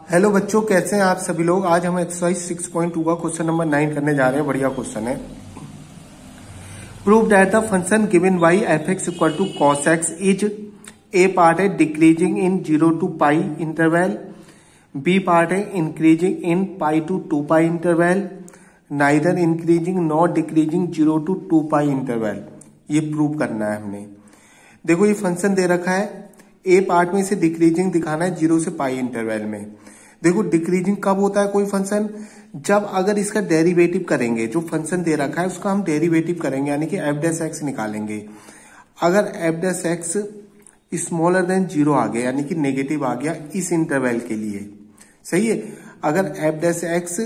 Hello बच्चों, कैसे हैं आप सभी लोग। आज हम एक्सरसाइज 6.2 का क्वेश्चन नंबर 9 करने जा रहे हैं। बढ़िया क्वेश्चन है। Prove that the function given y f(x) equal to cos x is a part है decreasing in 0 to pi interval, b part है increasing in pi to 2 pi interval, neither increasing not decreasing 0 to 2 pi interval. ये prove करना है हमने। देखो ये function दे रखा है, ए पार्ट में इसे डिक्रीजिंग दिखाना है 0 से पाई इंटरवल में। देखो डिक्रीजिंग कब होता है कोई फंक्शन, जब अगर इसका डेरिवेटिव करेंगे, जो फंक्शन दे रखा है उसका हम डेरिवेटिव करेंगे, यानी कि f' निकालेंगे। अगर f' स्मॉलर देन 0 आ गया, यानी कि नेगेटिव आ गया इस इंटरवल के लिए, सही है। अगर f'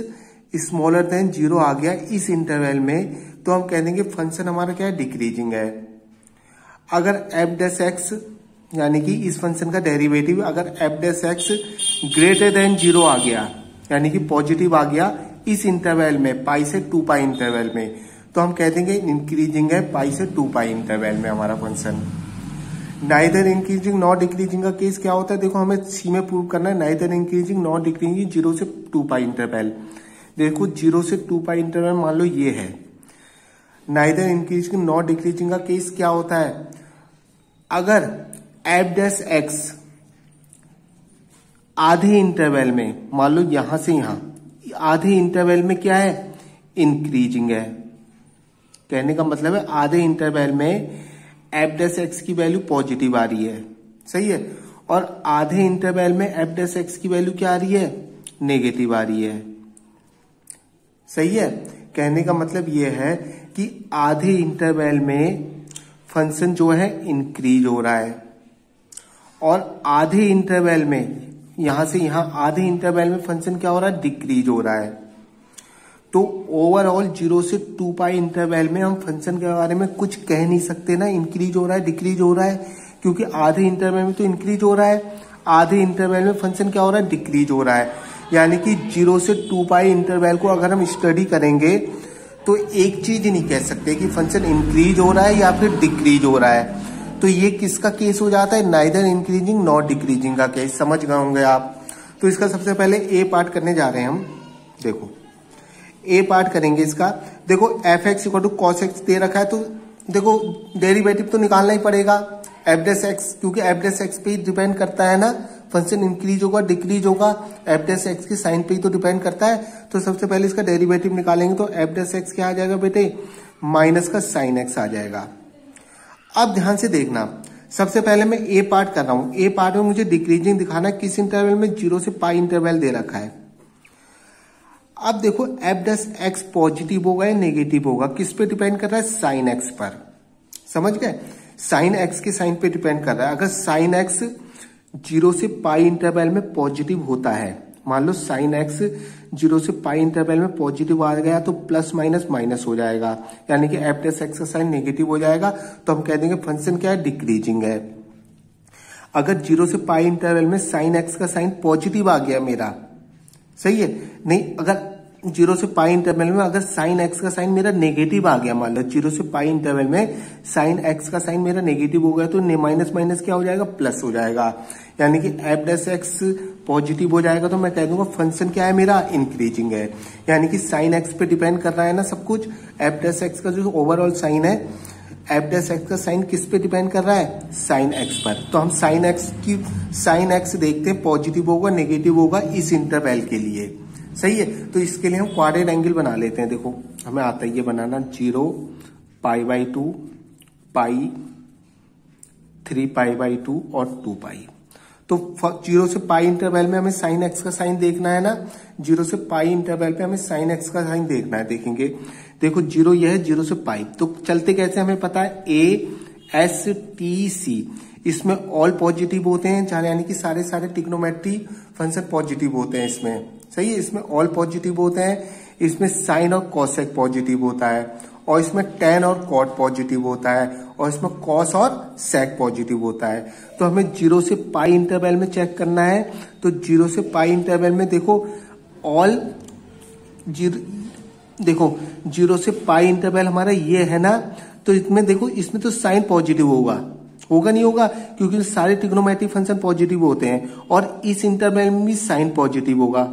स्मॉलर देन 0 आ गया इस इंटरवल में, तो हम कह देंगे फंक्शन हमारा क्या है, डिक्रीजिंग है। अगर f' यानी कि इस फंक्शन का डेरिवेटिव अगर f' ग्रेटर देन 0 आ गया, यानी कि पॉजिटिव आ गया इस इंटरवल में, पाई से 2 पाई इंटरवल में, तो हम कह देंगे इंक्रीजिंग है पाई से 2 पाई इंटरवल में हमारा function. Neither increasing not decreasing का केस क्या होता है, देखो हमें सी में प्रूव करना है। नाइदर इंक्रीजिंग नॉट डिक्रीजिंग 0 से 2 पाई इंटरवल। देखो 0 से 2 पाई इंटरवल मान लो ये है। नाइदर इंक्रीजिंग नॉट डिक्रीजिंग का केस क्या होता है, अगर f' आधे इंटरवल में, मान लो यहां से यहां आधे इंटरवल में क्या है, इंक्रीजिंग है। कहने का मतलब है आधे इंटरवल में f' की वैल्यू पॉजिटिव आ रही है, सही है, और आधे इंटरवल में f' की वैल्यू क्या आ रही है, नेगेटिव आ रही है, सही है। कहने का मतलब यह है कि आधे इंटरवल में फंक्शन जो है इंक्रीज हो रहा है, और आधे इंटरवल में यहां से यहां आधे इंटरवल में फंक्शन क्या हो रहा है, डिक्रीज हो रहा है। तो ओवरऑल 0 से 2 पाई इंटरवल में हम फंक्शन के बारे में कुछ कह नहीं सकते ना, इंक्रीज हो रहा है डिक्रीज हो रहा है, क्योंकि आधे इंटरवल में तो इंक्रीज हो रहा है, आधे इंटरवल में फंक्शन क्या हो रहा है, डिक्रीज हो रहा है। यानी कि 0 से 2 पाई इंटरवल को अगर हम स्टडी करेंगे तो एक चीज नहीं कह सकते कि फंक्शन इंक्रीज हो रहा है या फिर डिक्रीज हो रहा है। तो ये किसका केस हो जाता है, नाइदर इंक्रीजिंग नॉट डिक्रीजिंग का केस। समझ गए होंगे आप। तो इसका सबसे पहले ए पार्ट करने जा रहे हैं हम। देखो ए पार्ट करेंगे इसका। देखो f(x) equal to cos x दे रखा है, तो देखो डेरिवेटिव तो निकालना ही पड़ेगा f', क्योंकि f' पे ही डिपेंड करता है ना, फंक्शन इंक्रीज होगा डिक्रीज होगा, f' के साइन पे ही तो डिपेंड करता है। तो सबसे पहले इसका डेरिवेटिव निकालेंगे, तो f' क्या आ जाएगा बेटे, माइनस का साइन x आ जाएगा। अब ध्यान से देखना, सबसे पहले मैं ए पार्ट कर रहा हूं। ए पार्ट में मुझे डिक्रीजिंग दिखाना है, किस इंटरवल में, 0 से पाई इंटरवल दे रखा है। अब देखो f' पॉजिटिव होगा या नेगेटिव होगा, किस पे डिपेंड कर रहा है, साइन x पर। समझ गए, साइन x के साइन पे डिपेंड कर रहा है। अगर साइन x 0 से पाई इंटरवल में पॉजिटिव होता है, मान लो साइन x 0 से पाई इंटरवल में पॉजिटिव आ गया, तो प्लस माइनस माइनस हो जाएगा, यानी कि f' का साइन नेगेटिव हो जाएगा, तो हम कह देंगे फंक्शन क्या है, डिक्रीजिंग है। अगर 0 से पाई इंटरवल में साइन x का साइन पॉजिटिव आ गया मेरा, सही है, नहीं अगर 0 से पाई इंटरवल में अगर साइन x का साइन मेरा नेगेटिव आ गया, मान लो 0 से पाई इंटरवल में साइन x का साइन मेरा नेगेटिव हो गया, तो माइनस माइनस क्या हो जाएगा, प्लस हो जाएगा, यानी कि f' पॉजिटिव हो जाएगा। तो मैं कह दूंगा फंक्शन क्या है मेरा, इंक्रीजिंग है, यानी कि साइन x पे डिपेंड कर रहा है ना सब कुछ। f' का जो ओवरऑल साइन है, f' का साइन किस पे डिपेंड कर रहा है, साइन x पर। तो हम साइन x देखते हैं, पॉजिटिव होगा नेगेटिव होगा इस इंटरवल के लिए, सही है। तो इसके लिए हम क्वाड्रेंट एंगल बना लेते हैं। देखो हमें आता है ये बनाना, 0 π/2 पाई, 3 π/2 और 2 पाई। तो 0 से पाई इंटरवल में हमें साइन x का साइन देखना है ना, 0 से पाई इंटरवल पे हमें साइन x का साइन देखना है। देखेंगे, देखो 0 यह है, 0 से पाई, तो चलते कैसे हमें पता है, ASTC इसमें ऑल पॉजिटिव होते हैं, यानी कि सारे ट्रिग्नोमेट्री फंक्शन पॉजिटिव होते हैं इसमें, सही है। इसमें ऑल पॉजिटिव होते हैं, इसमें साइन और कॉसेक पॉजिटिव होता है, और इसमें टेन और कॉट पॉजिटिव होता है, और इसमें कॉस और सेक पॉजिटिव होता है। तो हमें 0 से पाई इंटरवल में चेक करना है। तो 0 से पाई इंटरवल में देखो ऑल देखो 0 से पाई इंटरवल हमारा ये है ना, तो इसमें देखो इसमें तो साइन पॉजिटिव होगा, होगा नहीं होगा, क्योंकि सारे ट्रिग्नोमेट्रिक फंक्शन पॉजिटिव होते हैं और इस इंटरवल में भी साइन पॉजिटिव होगा।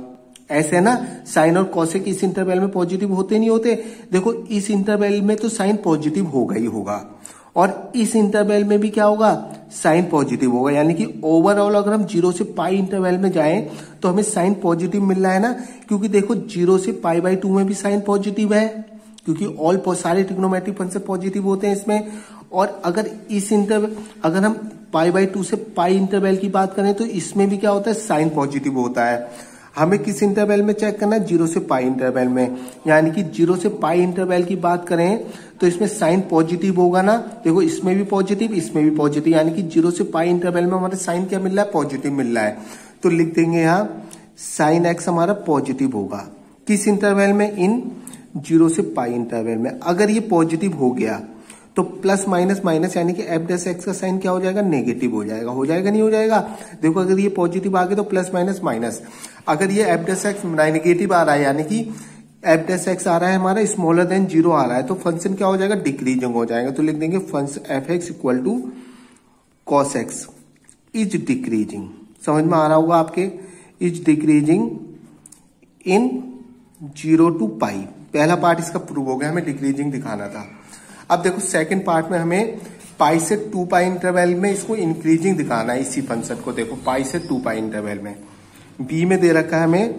ऐसे है ना, साइन और कॉसेक इस इंटरवल में पॉजिटिव होते नहीं होते। देखो इस इंटरवल में तो साइन पॉजिटिव होगा ही होगा और इस इंटरवल में भी क्या होगा, साइन पॉजिटिव होगा। यानी कि ओवरऑल अगर हम 0 से पाई इंटरवल में जाएं तो हमें साइन पॉजिटिव मिल रहा है ना, क्योंकि देखो 0 से π/2 में भी साइन पॉजिटिव है, क्योंकि ऑल सारे ट्रिग्नोमेट्रिक फंक्शन पॉजिटिव होते हैं इसमें। और अगर इस इंटरवल, अगर हम π/2 से पाई इंटरवल की बात करें तो इसमें भी क्या होता है, साइन पॉजिटिव होता है। हमें किस इंटरवल में चेक करना है, 0 से पाई इंटरवल में। यानी कि 0 से पाई इंटरवल की बात करें तो इसमें साइन पॉजिटिव होगा ना, देखो इसमें भी पॉजिटिव, इसमें भी पॉजिटिव, यानी कि 0 से पाई इंटरवल में हमारा साइन क्या मिल रहा है, पॉजिटिव मिल रहा है। तो लिख देंगे यहाँ साइन एक्स हमारा पॉजिटिव होगा। किस इंटरवल में, इन 0 से पाई इंटरवल में। अगर ये पॉजिटिव हो गया तो प्लस माइनस माइनस, यानी कि एफ डैश एक्स का साइन क्या हो जाएगा, नेगेटिव हो जाएगा। हो जाएगा नहीं हो जाएगा, देखो अगर ये पॉजिटिव आ गया तो प्लस माइनस माइनस। अगर ये एफ डैश एक्स नेगेटिव आ रहा है, यानी कि एफ डैश एक्स आ रहा है हमारा स्मॉलर देन 0 आ रहा है, तो फंक्शन क्या हो जाएगा, डिक्रीजिंग हो जाएगा। तो लिख देंगे function f x equal to cos x is decreasing. समझ में आ रहा होगा आपके, is decreasing in 0 to pi. पहला पार्ट इसका प्रूव हो गया, हमें डिक्रीजिंग दिखाना था। अब देखो सेकंड पार्ट में हमें पाई से 2 पाई इंटरवल में इसको इंक्रीजिंग दिखाना है इसी फंक्शन को। देखो पाई से 2 पाई इंटरवल में बी में दे रखा है हमें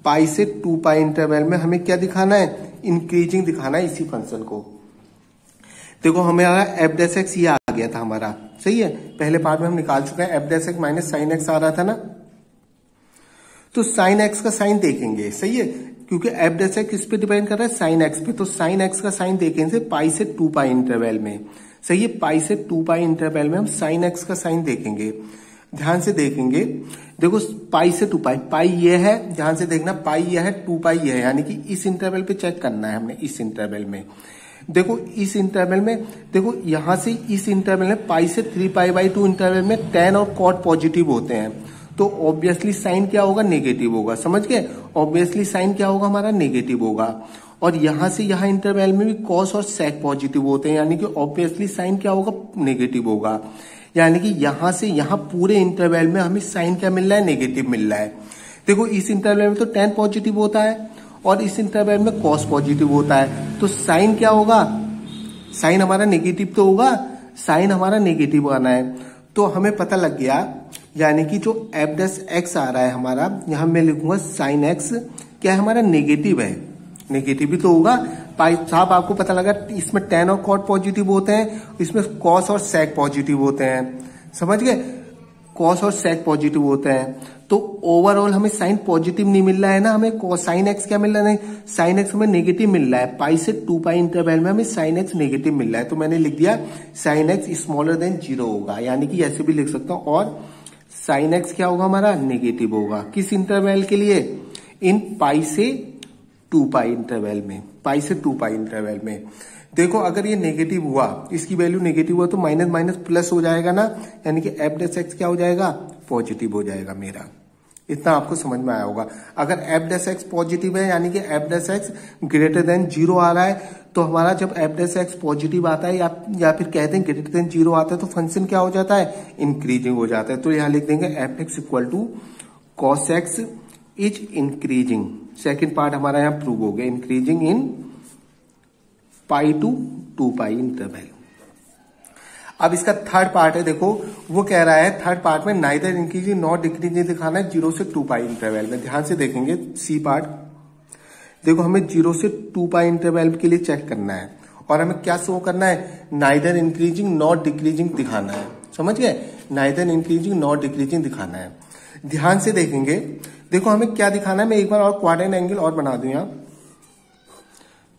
पाई से 2 पाई इंटरवल में हमें क्या दिखाना है, इंक्रीजिंग दिखाना है इसी फंक्शन को। देखो हमें आ रहा है एफ डैश एक्स, ये आ गया था हमारा, सही है। पहले पार्ट में हम निकाल चुके हैं, f dash x minus sine x आ रहा था ना, तो साइन एक्स का साइन देखेंगे, सही है, क्योंकि एफ डैश एक्स किस पे डिपेंड कर रहा है, साइन एक्स पे। तो साइन एक्स का साइन देखेंगे पाई से 2 पाई इंटरवल में, सही है। पाई से 2 पाई इंटरवल में हम साइन एक्स का साइन देखेंगे, ध्यान से देखेंगे। देखो पाई से 2 पाई, पाई ये है, ध्यान से देखना, पाई ये है, 2 पाई ये है, यानी कि इस इंटरवल पे चेक करना है हमने। इस इंटरवल में देखो, इस इंटरवल में देखो, यहां से इस इंटरवल में पाई से 3π/2 इंटरवल में tan और cot पॉजिटिव होते हैं, तो ऑब्वियसली साइन क्या होगा, नेगेटिव होगा। समझ गए, ऑब्वियसली साइन क्या होगा हमारा, नेगेटिव होगा। और यहां से यहां इंटरवल में भी cos और sec पॉजिटिव होते हैं, यानी कि ऑब्वियसली साइन क्या होगा, नेगेटिव होगा। यानी कि यहां से यहां पूरे इंटरवल में हमें साइन क्या मिल रहा है, नेगेटिव मिल रहा है। देखो इस इंटरवल में तो tan पॉजिटिव होता है और इस इंटरवल में cos पॉजिटिव होता है, तो साइन क्या होगा, साइन हमारा नेगेटिव तो होगा, साइन हमारा नेगेटिव आना है। तो हमें पता लग गया, यानी कि जो एफ डैश एक्स आ रहा है हमारा, यहां मैं लिखूंगा साइन एक्स क्या है हमारा, नेगेटिव है, नेगेटिव भी तो होगा। पाई साहब आपको पता लगा, इसमें tan और cot पॉजिटिव होते हैं, इसमें cos और sec पॉजिटिव होते हैं, समझ गए, cos और sec पॉजिटिव होते हैं। तो ओवरऑल हमें साइन पॉजिटिव नहीं मिल रहा है ना, हमें साइन एक्स क्या मिल रहा है, साइन एक्स हमें नेगेटिव मिल रहा है। पाई से 2 पाई इंटरवल में हमें साइन एक्स नेगेटिव मिल रहा है, तो मैंने लिख दिया साइन एक्स स्मॉलर देन 0 होगा, यानी कि ऐसे भी लिख सकता हूं। और साइन एक्स क्या होगा हमारा, नेगेटिव होगा। किस इंटरवल के लिए, इन पाई से 2 पाई इंटरवल में, पाई से 2 पाई इंटरवल में। देखो अगर ये नेगेटिव हुआ, इसकी वैल्यू नेगेटिव हुआ तो माइनस माइनस प्लस हो जाएगा ना, यानी कि एफ डैश एक्स क्या हो जाएगा, पॉजिटिव हो जाएगा मेरा। इतना आपको समझ में आया होगा। अगर एफ डैश एक्स पॉजिटिव है, यानी कि F dash x greater than 0 आ रहा है, तो हमारा जब एफ डैश एक्स पॉजिटिव आता है या फिर कहते हैं ग्रेटर देन 0 आता है, तो फंक्शन क्या हो जाता है, इंक्रीजिंग हो जाता है। तो यहां लिख देंगे f x equal to cos x is increasing. Second part हमारा यहां प्रूव हो गया, increasing in pi to 2 pi interval. अब इसका थर्ड पार्ट है, देखो वो कह रहा है थर्ड पार्ट में नाइदर इंक्रीजिंग नॉट डिक्रीजिंग दिखाना है 0 से 2 पाई इंटरवल में। ध्यान से देखेंगे सी पार्ट, देखो हमें 0 से 2 पाई इंटरवल के लिए चेक करना है और हमें क्या शो करना है, नाइदर इंक्रीजिंग नॉट डिक्रीजिंग दिखाना है। समझ गए, नाइदर इंक्रीजिंग नॉट डिक्रीजिंग दिखाना है। ध्यान से देखेंगे, देखो हमें क्या दिखाना है, मैं एक बार और क्वाड्रेंट एंगल और बना दूं यहां,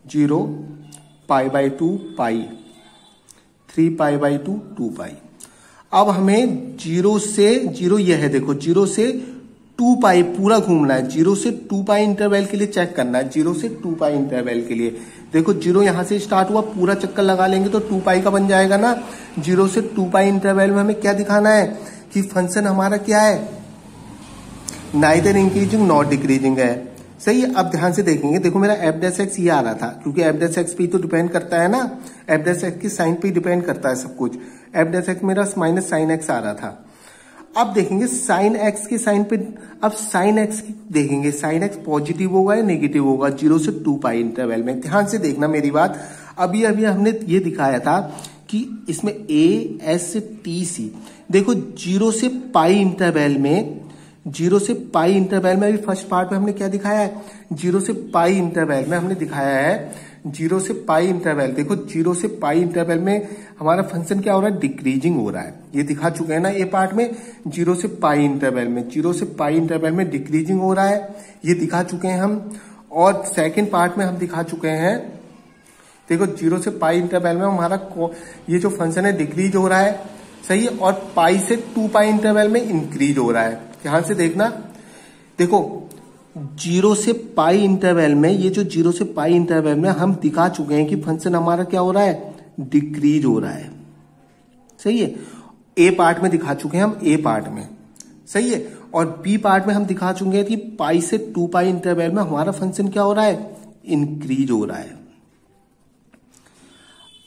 0 π/2 पाई, 3 π/2 2 पाई। अब हमें 0 से 0 यह है, देखो 0 से 2 पाई पूरा घूमना है, 0 से 2 पाई इंटरवल के लिए चेक करना है, 0 से 2 पाई इंटरवल के लिए। देखो 0 यहां से स्टार्ट हुआ, पूरा चक्कर लगा लेंगे तो 2 पाई का बन जाएगा ना। 0 से 2 पाई इंटरवल में हमें क्या दिखाना है कि फंक्शन हमारा क्या है, नाइदर इंक्रीजिंग नॉट डिक्रीजिंग है। सही है, अब ध्यान से देखेंगे, देखो मेरा एफ डैश एक्स ये आ रहा था, क्योंकि एफ डैश एक्स पे तो डिपेंड करता है ना, एफ डैश एक्स की साइन पे डिपेंड करता है सब कुछ। एफ डैश एक्स मेरा माइनस साइन एक्स आ रहा था। अब देखेंगे साइन एक्स के साइन पे, अब साइन एक्स देखेंगे, साइन एक्स पॉजिटिव होगा या नेगेटिव होगा 0 से 2 पाई इंटरवल में। ध्यान से देखना मेरी बात, अभी हमने ये दिखाया था कि इसमें ए एस टी सी, देखो 0 से पाई इंटरवल में, 0 से पाई इंटरवल में, अभी फर्स्ट पार्ट में हमने क्या दिखाया है, 0 से पाई इंटरवल में हमने दिखाया है 0 से पाई इंटरवल। देखो 0 से पाई इंटरवल में हमारा फंक्शन क्या हो रहा है, डिक्रीजिंग हो रहा है। ये दिखा चुके हैं ना ए पार्ट में, 0 से पाई इंटरवल में, 0 से पाई इंटरवल में डिक्रीजिंग हो रहा है, ये दिखा चुके हैं हम। और सेकेंड पार्ट में हम दिखा चुके हैं, देखो 0 से पाई इंटरवल में हमारा ये जो फंक्शन है डिक्रीज हो रहा है, सही है, और पाई से 2 पाई इंटरवल में इंक्रीज हो रहा है। ध्यान से देखना, देखो 0 से पाई इंटरवल में, ये जो 0 से पाई इंटरवल में हम दिखा चुके हैं कि फंक्शन हमारा क्या हो रहा है, डिक्रीज हो रहा है, सही है। ए पार्ट में दिखा चुके हैं हम, ए पार्ट में, सही है। और बी पार्ट में हम दिखा चुके हैं कि पाई से 2 पाई इंटरवल में हमारा फंक्शन क्या हो रहा है, इंक्रीज हो रहा है।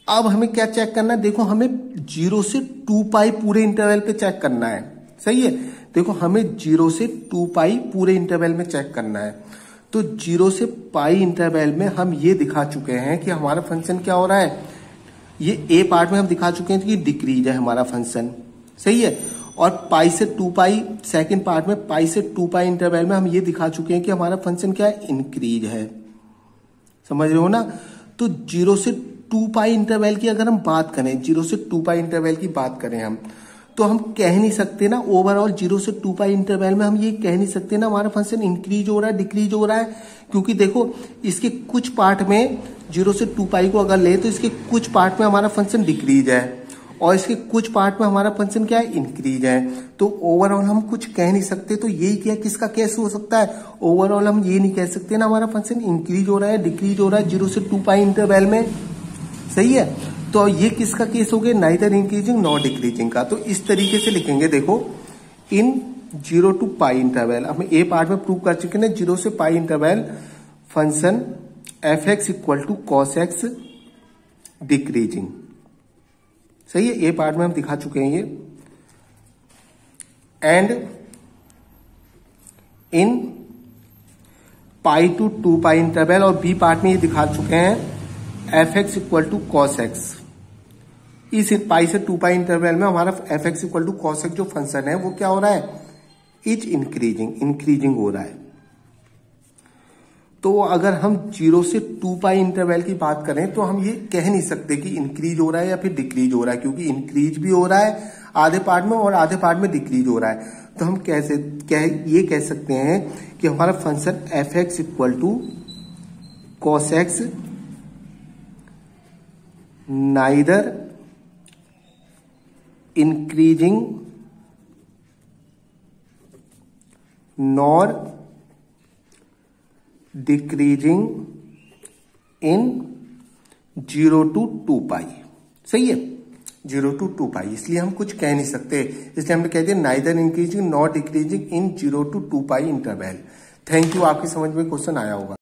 अब हमें क्या चेक करना है, देखो हमें 0 से 2 पाई पूरे इंटरवल पे चेक करना है, सही है। देखो हमें 0 से 2 पाई पूरे इंटरवल में चेक करना है। तो 0 से पाई इंटरवल में हम ये दिखा चुके हैं कि हमारा फंक्शन क्या हो रहा है, ये ए पार्ट में हम दिखा चुके हैं कि डिक्रीज है हमारा फंक्शन, सही है। और पाई से 2 पाई, सेकेंड पार्ट में पाई से 2 पाई इंटरवल में हम ये दिखा चुके हैं कि हमारा फंक्शन क्या है, इंक्रीज है, समझ रहे हो ना। तो 0 से 2 पाई इंटरवल की अगर हम बात करें, 0 से 2 पाई इंटरवल की बात करें हम, तो हम कह नहीं सकते ना ओवरऑल 0 से 2 पाई इंटरवल में हम ये कह नहीं सकते ना हमारा फंक्शन इंक्रीज हो रहा है डिक्रीज हो रहा है, क्योंकि देखो इसके कुछ पार्ट में 0 से 2 पाई को अगर ले तो इसके कुछ पार्ट में हमारा फंक्शन डिक्रीज है और इसके कुछ पार्ट में हमारा फंक्शन क्या है, इंक्रीज है। तो ओवरऑल हम कुछ कह नहीं सकते। तो यही क्या किसका केस हो सकता है, ओवरऑल हम ये नहीं कह सकते ना हमारा फंक्शन इंक्रीज हो रहा है डिक्रीज हो रहा है 0 से 2 पाई इंटरवल में, सही है। तो ये किसका केस हो गया, नाइदर इंक्रीजिंग नॉट डिक्रीजिंग का। तो इस तरीके से लिखेंगे, देखो इन 0 टू पाई इंटरवल, हम ए पार्ट में प्रूव कर चुके हैं 0 से pi interval function f x equal to cos x decreasing, सही है। ए पार्ट में हम दिखा चुके हैं ये। And in pi to 2 pi interval, और बी पार्ट में ये दिखा चुके हैं f x equal to cos x. इस पाई से 2 पाई इंटरवल में हमारा f x equal to cos x जो फंक्शन है वो क्या हो रहा है, इज इंक्रीजिंग हो रहा है। तो अगर हम 0 से 2 पाई इंटरवल की बात करें तो हम ये कह नहीं सकते कि इंक्रीज हो रहा है या फिर डिक्रीज हो रहा है, क्योंकि इंक्रीज भी हो रहा है आधे पार्ट में और आधे पार्ट में डिक्रीज हो रहा है। तो हम ये कह सकते हैं कि हमारा function f x equal to cos x neither increasing nor decreasing in 0 to 2 pi, सही है, 0 टू 2 पाई। इसलिए हम कुछ कह नहीं सकते, इसलिए हमने कह दिया neither increasing not decreasing in 0 to 2 pi interval. Thank you, आपकी समझ में क्वेश्चन आया होगा।